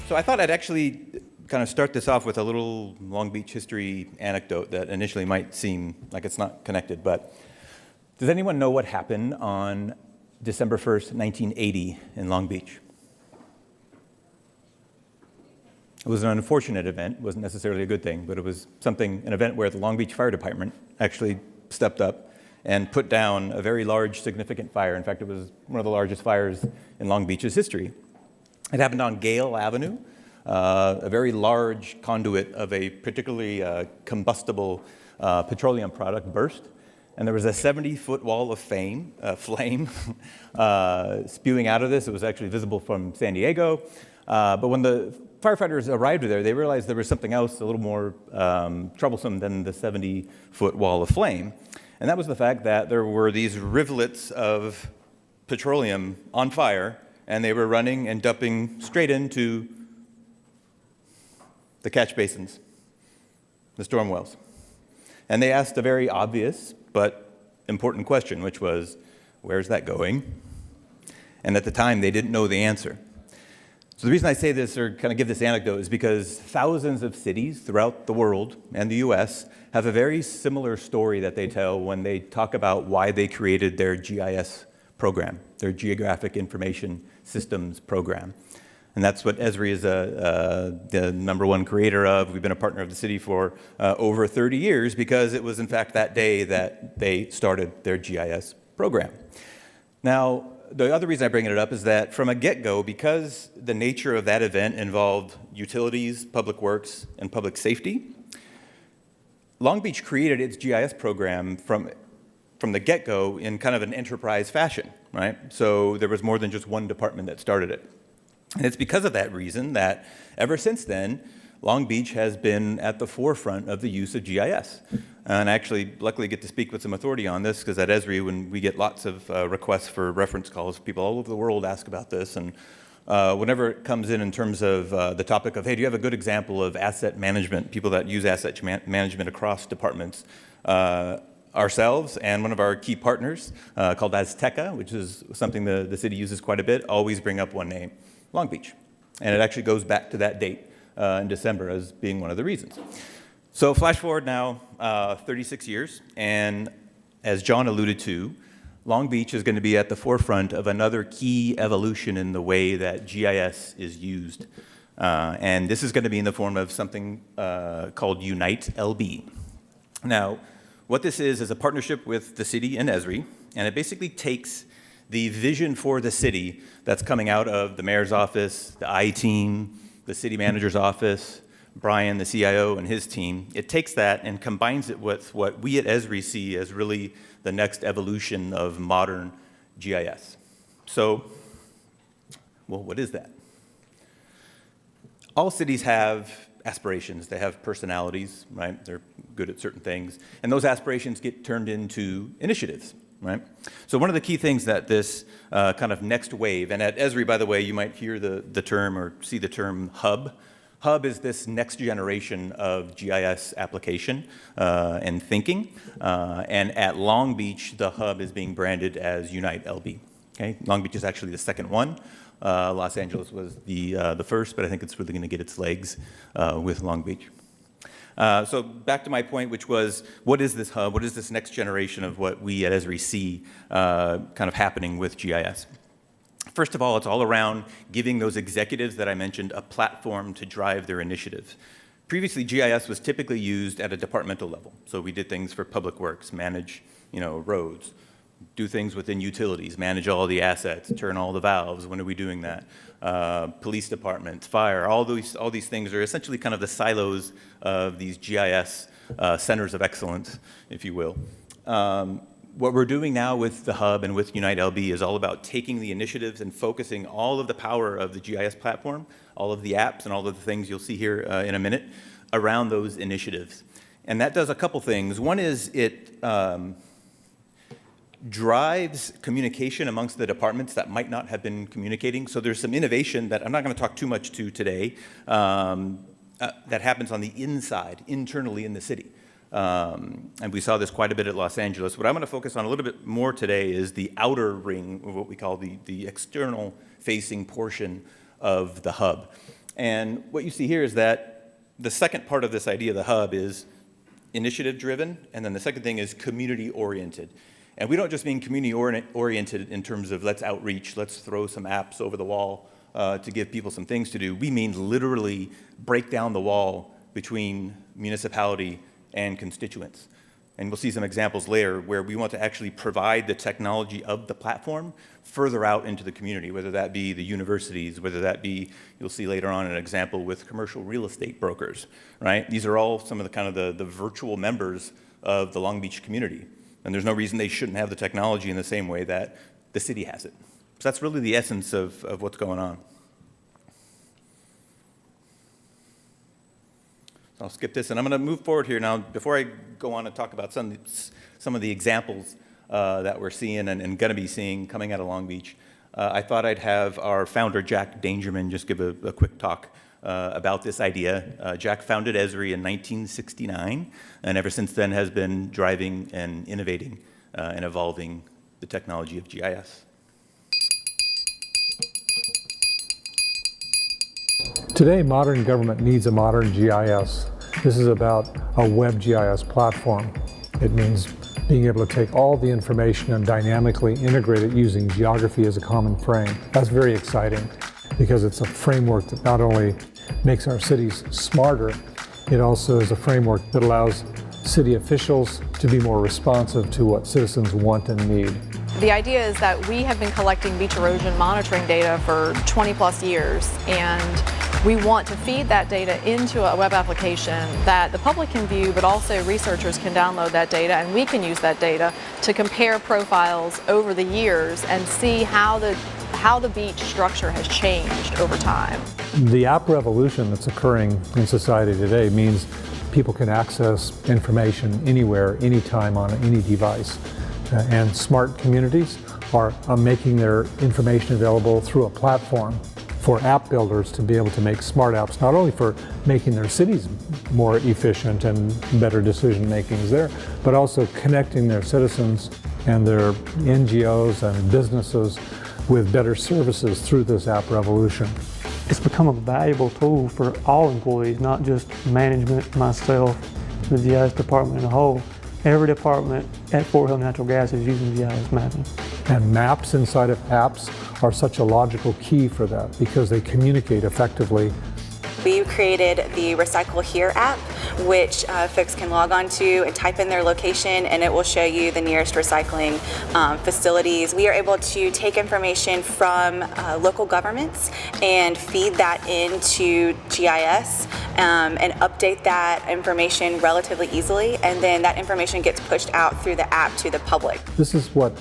So I thought I'd actually kind of start this off with a little Long Beach history anecdote that initially might seem like it's not connected, but does anyone know what happened on December 1st, 1980 in Long Beach? It was an unfortunate event. It wasn't necessarily a good thing, but it was an event where the Long Beach Fire Department actually stepped up and put down a very large, significant fire. In fact, it was one of the largest fires in Long Beach's history. It happened on Gale Avenue. A very large conduit of a particularly combustible petroleum product burst, and there was a 70-foot wall of flame spewing out of this. It was actually visible from San Diego, but when the firefighters arrived there, they realized there was something else a little more troublesome than the 70-foot wall of flame, and that was the fact that there were these rivulets of petroleum on fire, and they were running and dumping straight into the catch basins, the storm wells. And they asked a very obvious but important question, which was, where's that going? And at the time, they didn't know the answer. So the reason I say this, or kind of give this anecdote, is because thousands of cities throughout the world and the US have a very similar story that they tell when they talk about why they created their GIS program, their Geographic Information Systems program. And that's what Esri is the #1 creator of. We've been a partner of the city for over 30 years because it was, in fact, that day that they started their GIS program. Now, the other reason I bring it up is that from a get-go, because the nature of that event involved utilities, public works, and public safety, Long Beach created its GIS program from the get-go in kind of an enterprise fashion, right? So there was more than just one department that started it. And it's because of that reason that ever since then, Long Beach has been at the forefront of the use of GIS. And I actually luckily get to speak with some authority on this because at Esri, when we get lots of requests for reference calls, people all over the world ask about this. And whenever it comes in terms of the topic of, hey, do you have a good example of asset management, people that use asset management across departments, ourselves and one of our key partners called Azteca, which is something the city uses quite a bit, always bring up one name, Long Beach. And it actually goes back to that date in December as being one of the reasons. So flash forward now 36 years, and as John alluded to, Long Beach is going to be at the forefront of another key evolution in the way that GIS is used. And this is going to be in the form of something called Unite LB. Now, what this is a partnership with the city and Esri, and it basically takes the vision for the city that's coming out of the mayor's office, the I team, the city manager's office, Brian, the CIO, and his team. It takes that and combines it with what we at Esri see as really the next evolution of modern GIS. So, well, what is that? All cities have aspirations. They have personalities, right? They're good at certain things. And those aspirations get turned into initiatives, right? So one of the key things that this kind of next wave, and at Esri, by the way, you might hear the term or see the term hub. Hub is this next generation of GIS application and thinking. And at Long Beach, the hub is being branded as Unite LB. Okay? Long Beach is actually the second one. Los Angeles was the first, but I think it's really going to get its legs with Long Beach. So back to my point, which was, what is this hub? What is this next generation of what we at Esri see kind of happening with GIS? First of all, it's all around giving those executives that I mentioned a platform to drive their initiatives. Previously, GIS was typically used at a departmental level. So we did things for public works, manage, roads, do things within utilities, manage all the assets, turn all the valves. When are we doing that? Police departments, fire, all these things are essentially kind of the silos of these GIS centers of excellence, if you will. What we're doing now with the hub and with Unite LB is all about taking the initiatives and focusing all of the power of the GIS platform, all of the apps and all of the things you'll see here in a minute around those initiatives. And that does a couple things. One is it drives communication amongst the departments that might not have been communicating. So there's some innovation that I'm not going to talk too much to today that happens on the inside, internally in the city. And we saw this quite a bit at Los Angeles. What I'm going to focus on a little bit more today is the outer ring, or what we call the external facing portion of the hub. And what you see here is that the second part of this idea of the hub is initiative-driven, and then the second thing is community-oriented. And we don't just mean community-oriented in terms of let's outreach, let's throw some apps over the wall to give people some things to do. We mean literally break down the wall between municipality and constituents. And we'll see some examples later where we want to actually provide the technology of the platform further out into the community, whether that be the universities, whether that be, you'll see later on an example with commercial real estate brokers, right? These are all some of the kind of the virtual members of the Long Beach community. And there's no reason they shouldn't have the technology in the same way that the city has it. So that's really the essence of what's going on. I'll skip this, and I'm going to move forward here now. Before I go on and talk about some of the examples that we're seeing and going to be seeing coming out of Long Beach, I thought I'd have our founder, Jack Dangerman, just give a quick talk about this idea. Jack founded Esri in 1969, and ever since then has been driving and innovating and evolving the technology of GIS. Today, modern government needs a modern GIS. This is about a web GIS platform. It means being able to take all the information and dynamically integrate it using geography as a common frame. That's very exciting because it's a framework that not only makes our cities smarter, it also is a framework that allows city officials to be more responsive to what citizens want and need. The idea is that we have been collecting beach erosion monitoring data for 20 plus years, and we want to feed that data into a web application that the public can view, but also researchers can download that data, and we can use that data to compare profiles over the years and see how the beach structure has changed over time. The app revolution that's occurring in society today means people can access information anywhere, anytime, on any device. And smart communities are making their information available through a platform for app builders to be able to make smart apps, not only for making their cities more efficient and better decision makings there, but also connecting their citizens and their NGOs and businesses with better services through this app revolution. It's become a valuable tool for all employees, not just management, myself, the GIS department as a whole. Every department at Fort Hill Natural Gas is using GIS mapping. And maps inside of apps are such a logical key for that because they communicate effectively. We created the Recycle Here app, which folks can log on to and type in their location, and it will show you the nearest recycling facilities. We are able to take information from local governments and feed that into GIS and update that information relatively easily, and then that information gets pushed out through the app to the public. This is what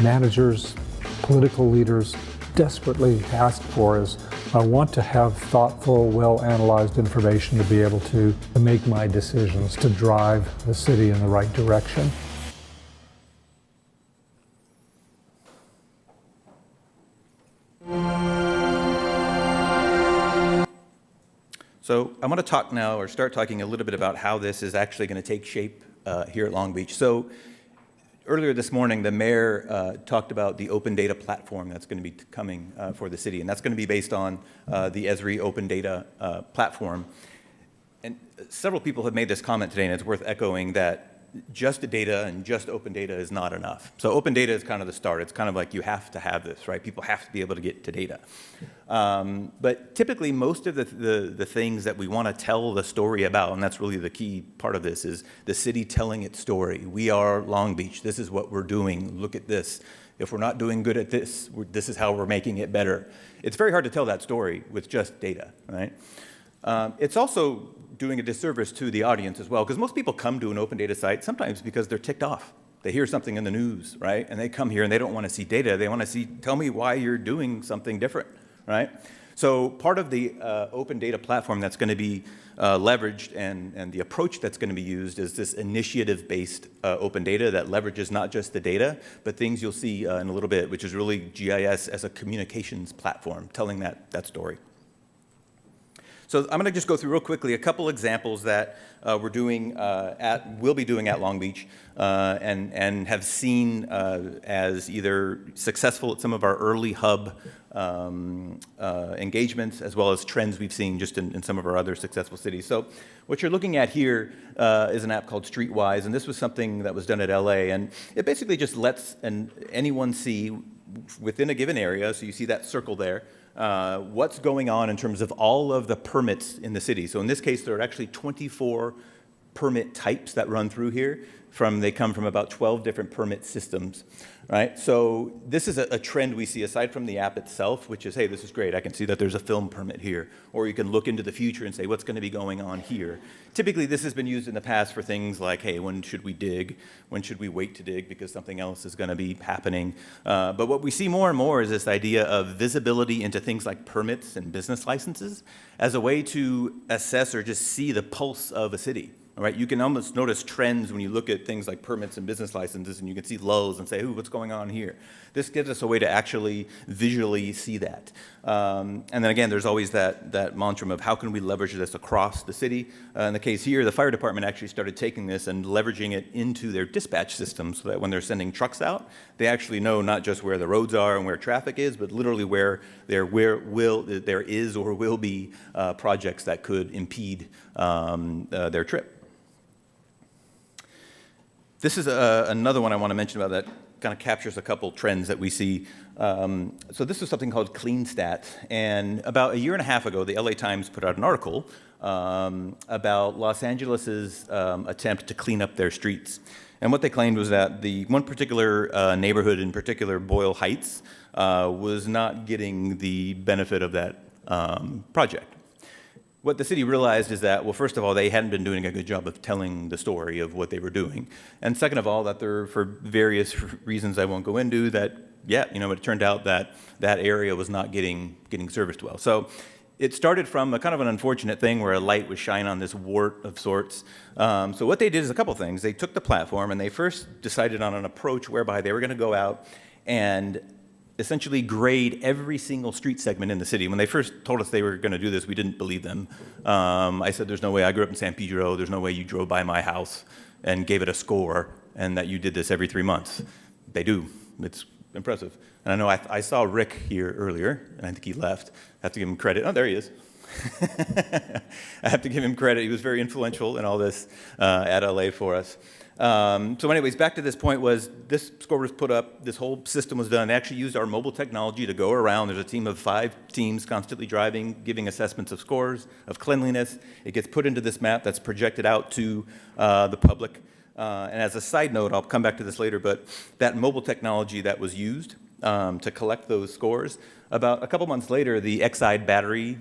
managers, political leaders desperately ask for is, I want to have thoughtful, well-analyzed information to be able to make my decisions, to drive the city in the right direction. So I want to talk now, or start talking a little bit about how this is actually going to take shape here at Long Beach. So earlier this morning, the mayor talked about the open data platform that's going to be coming for the city, and that's going to be based on the Esri open data platform. And several people have made this comment today, and it's worth echoing that just data and just open data is not enough. So open data is kind of the start. It's kind of like you have to have this, right? People have to be able to get to data. But typically, most of the things that we want to tell the story about, and that's really the key part of this, is the city telling its story. We are Long Beach. This is what we're doing. Look at this. If we're not doing good at this, this is how we're making it better. It's very hard to tell that story with just data, right? It's also doing a disservice to the audience as well, because most people come to an open data site sometimes because they're ticked off. They hear something in the news, right? And they come here and they don't want to see data. They want to see, tell me why you're doing something different, right? So part of the open data platform that's going to be leveraged and the approach that's going to be used is this initiative-based open data that leverages not just the data, but things you'll see in a little bit, which is really GIS as a communications platform, telling that story. So I'm going to just go through real quickly a couple examples that we'll be doing at Long Beach and have seen as either successful at some of our early hub engagements, as well as trends we've seen just in some of our other successful cities. So what you're looking at here is an app called Streetwise, and this was something that was done at LA, and it basically just lets anyone see within a given area, so you see that circle there, what's going on in terms of all of the permits in the city. So in this case, there are actually 24 permit types that run through here. They come from about 12 different permit systems, right? So this is a trend we see aside from the app itself, which is, hey, this is great. I can see that there's a film permit here. Or you can look into the future and say, what's going to be going on here? Typically, this has been used in the past for things like, hey, when should we dig? When should we wait to dig because something else is going to be happening? But what we see more and more is this idea of visibility into things like permits and business licenses as a way to assess or just see the pulse of a city. All right, you can almost notice trends when you look at things like permits and business licenses, and you can see lulls and say, ooh, what's going on here? This gives us a way to actually visually see that. And then again, there's always that mantra of how can we leverage this across the city? In the case here, the fire department actually started taking this and leveraging it into their dispatch system so that when they're sending trucks out, they actually know not just where the roads are and where traffic is, but literally where there is or will be projects that could impede their trip. This is another one I want to mention about that kind of captures a couple trends that we see. So this is something called CleanStat, and about a year and a half ago, the LA Times put out an article about Los Angeles's attempt to clean up their streets. And what they claimed was that the one particular neighborhood, in particular Boyle Heights, was not getting the benefit of that project. What the city realized is that, well, first of all, they hadn't been doing a good job of telling the story of what they were doing. And second of all, that there, for various reasons I won't go into, that, it turned out that that area was not getting serviced well. So it started from a kind of an unfortunate thing where a light was shining on this wart of sorts. So what they did is a couple things. They took the platform and they first decided on an approach whereby they were going to go out and essentially grade every single street segment in the city. When they first told us they were going to do this, we didn't believe them. I said, there's no way. I grew up in San Pedro. There's no way you drove by my house and gave it a score and that you did this every 3 months. They do. It's impressive. And I know I saw Rick here earlier, and I think he left. I have to give him credit. Oh, there he is. I have to give him credit. He was very influential in all this at LA for us. So anyways, back to this point was this score was put up, this whole system was done. They actually used our mobile technology to go around. There's a team of 5 teams constantly driving, giving assessments of scores, of cleanliness. It gets put into this map that's projected out to the public. And as a side note, I'll come back to this later, but that mobile technology that was used to collect those scores, about a couple months later, the Exide battery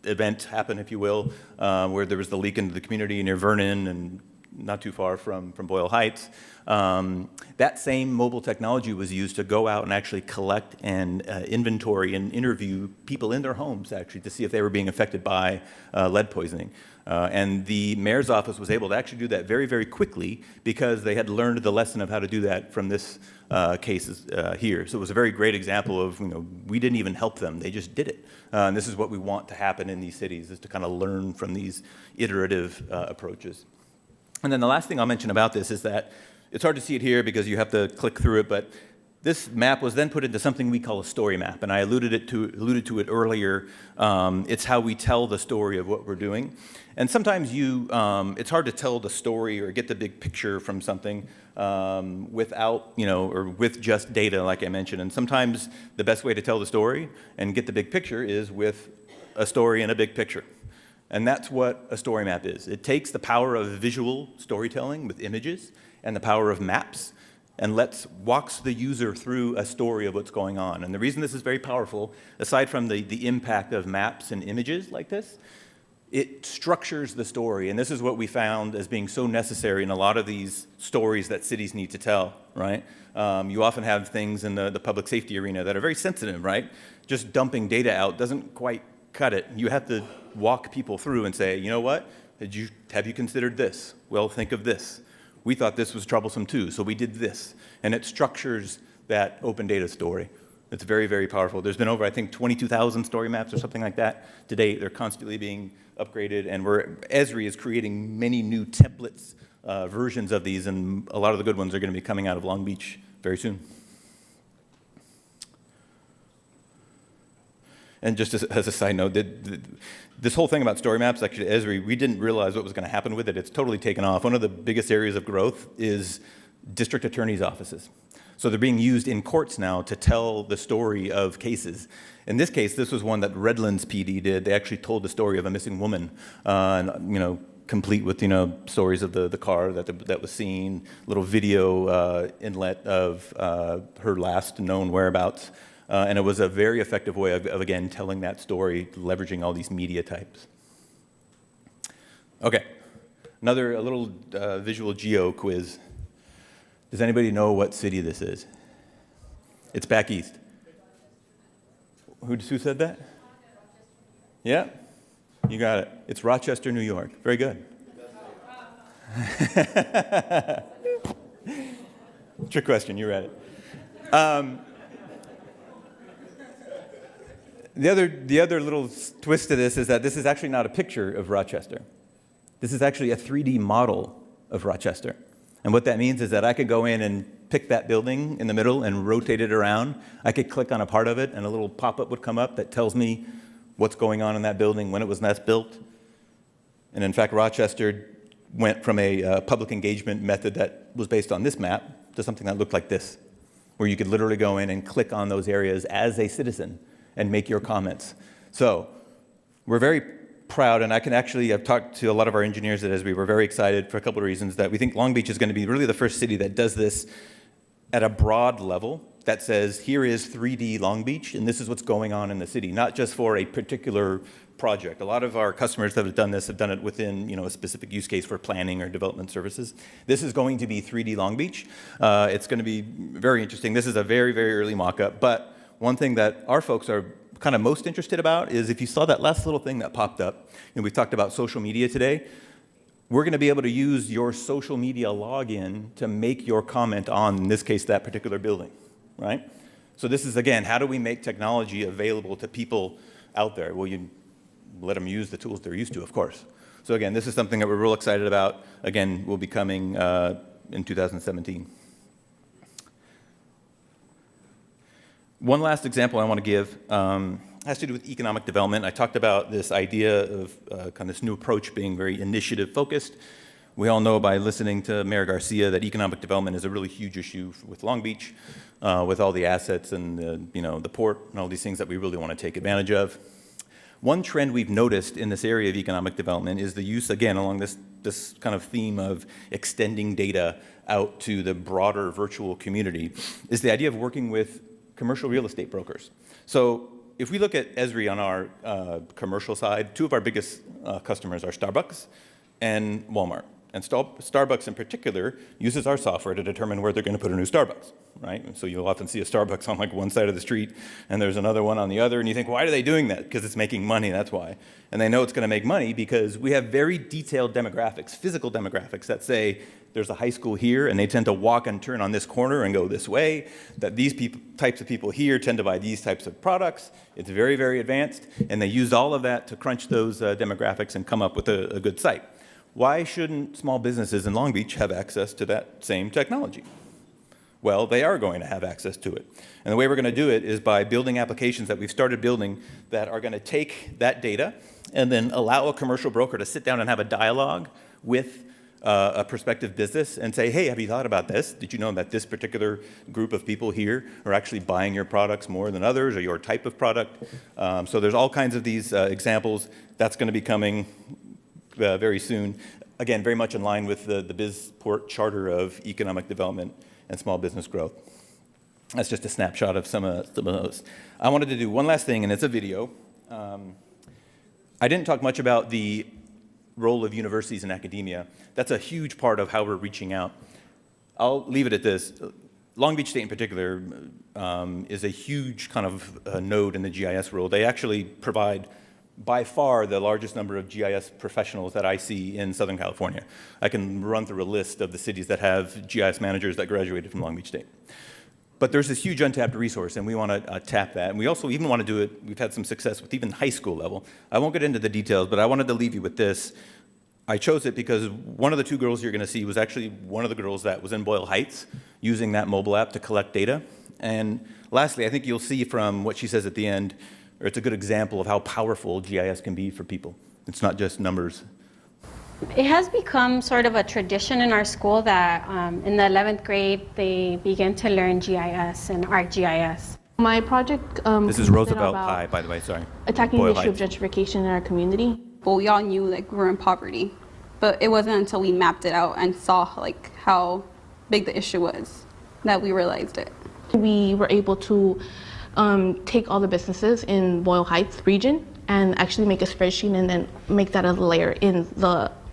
event happened, if you will, where there was the leak into the community near Vernon and not too far from Boyle Heights. That same mobile technology was used to go out and actually collect and inventory and interview people in their homes, actually, to see if they were being affected by lead poisoning. And the mayor's office was able to actually do that very, very quickly because they had learned the lesson of how to do that from this case here. So it was a very great example of, we didn't even help them, they just did it. And this is what we want to happen in these cities, is to kind of learn from these iterative approaches. And then the last thing I'll mention about this is that it's hard to see it here because you have to click through it, but this map was then put into something we call a story map, and I alluded to it earlier. It's how we tell the story of what we're doing. And sometimes it's hard to tell the story or get the big picture from something without, or with just data, like I mentioned. And sometimes the best way to tell the story and get the big picture is with a story and a big picture. And that's what a story map is. It takes the power of visual storytelling with images and the power of maps and walks the user through a story of what's going on. And the reason this is very powerful, aside from the impact of maps and images like this, it structures the story. And this is what we found as being so necessary in a lot of these stories that cities need to tell, right? You often have things in the public safety arena that are very sensitive, right? Just dumping data out doesn't quite cut it. You have to walk people through and say, you know what? Have you considered this? Well, think of this. We thought this was troublesome too, so we did this. And it structures that open data story. It's very, very powerful. There's been over, I think, 22,000 story maps or something like that to date. They're constantly being upgraded, and Esri is creating many new templates, versions of these, and a lot of the good ones are going to be coming out of Long Beach very soon. And just as a side note, this whole thing about story maps, actually, Esri, we didn't realize what was going to happen with it. It's totally taken off. One of the biggest areas of growth is district attorneys' offices. So they're being used in courts now to tell the story of cases. In this case, this was one that Redlands PD did. They actually told the story of a missing woman, and, complete with, stories of the car that was seen, little video inlet of her last known whereabouts. And it was a very effective way of, again, telling that story, leveraging all these media types. Okay, a little visual geo quiz. Does anybody know what city this is? It's back east. Who said that? Yeah, you got it. It's Rochester, New York. Very good. Trick question, you read it. The other little twist to this is that this is actually not a picture of Rochester. This is actually a 3D model of Rochester. And what that means is that I could go in and pick that building in the middle and rotate it around. I could click on a part of it, and a little pop-up would come up that tells me what's going on in that building, when it was last built. And in fact, Rochester went from a public engagement method that was based on this map to something that looked like this, where you could literally go in and click on those areas as a citizen and make your comments. So we're very proud, and I've talked to a lot of our engineers at Esri. We're very excited for a couple of reasons that we think Long Beach is going to be really the first city that does this at a broad level that says, here is 3D Long Beach, and this is what's going on in the city, not just for a particular project. A lot of our customers that have done this have done it within a specific use case for planning or development services. This is going to be 3D Long Beach. It's going to be very interesting. This is a very, very early mock-up, but one thing that our folks are kind of most interested about is if you saw that last little thing that popped up, and we talked about social media today, we're going to be able to use your social media login to make your comment on, in this case, that particular building, right? So this is, again, how do we make technology available to people out there? Well, you let them use the tools they're used to, of course. So again, this is something that we're real excited about. Again, will be coming in 2017. One last example I want to give has to do with economic development. I talked about this idea of kind of this new approach being very initiative-focused. We all know by listening to Mayor Garcia that economic development is a really huge issue with Long Beach, with all the assets and the port and all these things that we really want to take advantage of. One trend we've noticed in this area of economic development is the use, again, along this kind of theme of extending data out to the broader virtual community, is the idea of working with commercial real estate brokers. So if we look at Esri on our commercial side, two of our biggest customers are Starbucks and Walmart. And Starbucks in particular uses our software to determine where they're going to put a new Starbucks, right? And so you'll often see a Starbucks on like one side of the street and there's another one on the other, and you think, why are they doing that? Because it's making money, that's why. And they know it's going to make money because we have very detailed demographics, physical demographics that say there's a high school here and they tend to walk and turn on this corner and go this way, that these types of people here tend to buy these types of products. It's very, very advanced, and they used all of that to crunch those demographics and come up with a good site. Why shouldn't small businesses in Long Beach have access to that same technology? Well, they are going to have access to it. And the way we're going to do it is by building applications that we've started building that are going to take that data and then allow a commercial broker to sit down and have a dialogue with a prospective business and say, hey, have you thought about this? Did you know that this particular group of people here are actually buying your products more than others, or your type of product? So there's all kinds of these examples. That's going to be coming very soon. Again, very much in line with the BizPort charter of economic development and small business growth. That's just a snapshot of some of those. I wanted to do one last thing, and it's a video. I didn't talk much about the role of universities and academia. That's a huge part of how we're reaching out. I'll leave it at this. Long Beach State in particular is a huge kind of node in the GIS world. They actually provide by far the largest number of GIS professionals that I see in Southern California. I can run through a list of the cities that have GIS managers that graduated from Long Beach State. But there's this huge untapped resource, and we want to tap that. And we also even want to do it, we've had some success with even high school level. I won't get into the details, but I wanted to leave you with this. I chose it because one of the two girls you're going to see was actually one of the girls that was in Boyle Heights using that mobile app to collect data. And lastly, I think you'll see from what she says at the end, or it's a good example of how powerful GIS can be for people. It's not just numbers. It has become sort of a tradition in our school that in the 11th grade, they begin to learn GIS and ArcGIS. My project This is consisted Roosevelt about High, by the way, sorry. attacking Boyle the issue of Heights. gentrification in our community. Well, we all knew like we were in poverty, but it wasn't until we mapped it out and saw like how big the issue was that we realized it. We were able to take all the businesses in Boyle Heights region and actually make a spreadsheet and then make that a layer in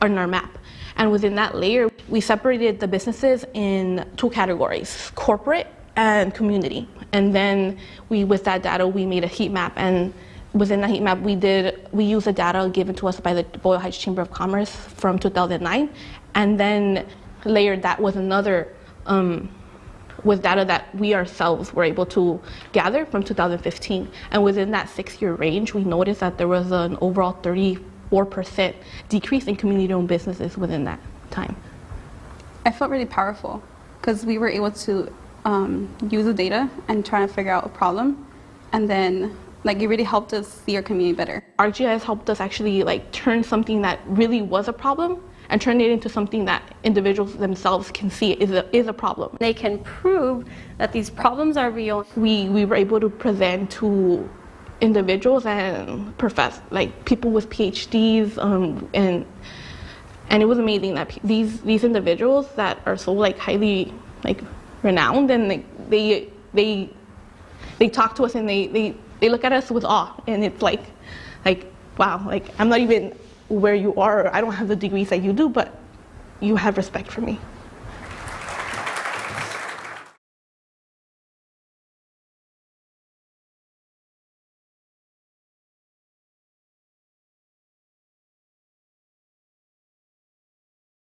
our map. And within that layer, we separated the businesses in two categories, corporate and community. And then with that data, we made a heat map. And within that heat map, we used the data given to us by the Boyle Heights Chamber of Commerce from 2009, and then layered that with another, with data that we ourselves were able to gather from 2015. And within that 6-year range, we noticed that there was an overall 34% decrease in community-owned businesses within that time. I felt really powerful because we were able to use the data and try to figure out a problem, and then like it really helped us see our community better. ArcGIS helped us actually like turn something that really was a problem and turn it into something that individuals themselves can see is a problem. They can prove that these problems are real. We were able to present to individuals and people with PhDs, and it was amazing that these individuals that are so like highly like renowned, and they talk to us and they look at us with awe, and it's like wow, like I'm not even where you are. I don't have the degrees that you do, but you have respect for me.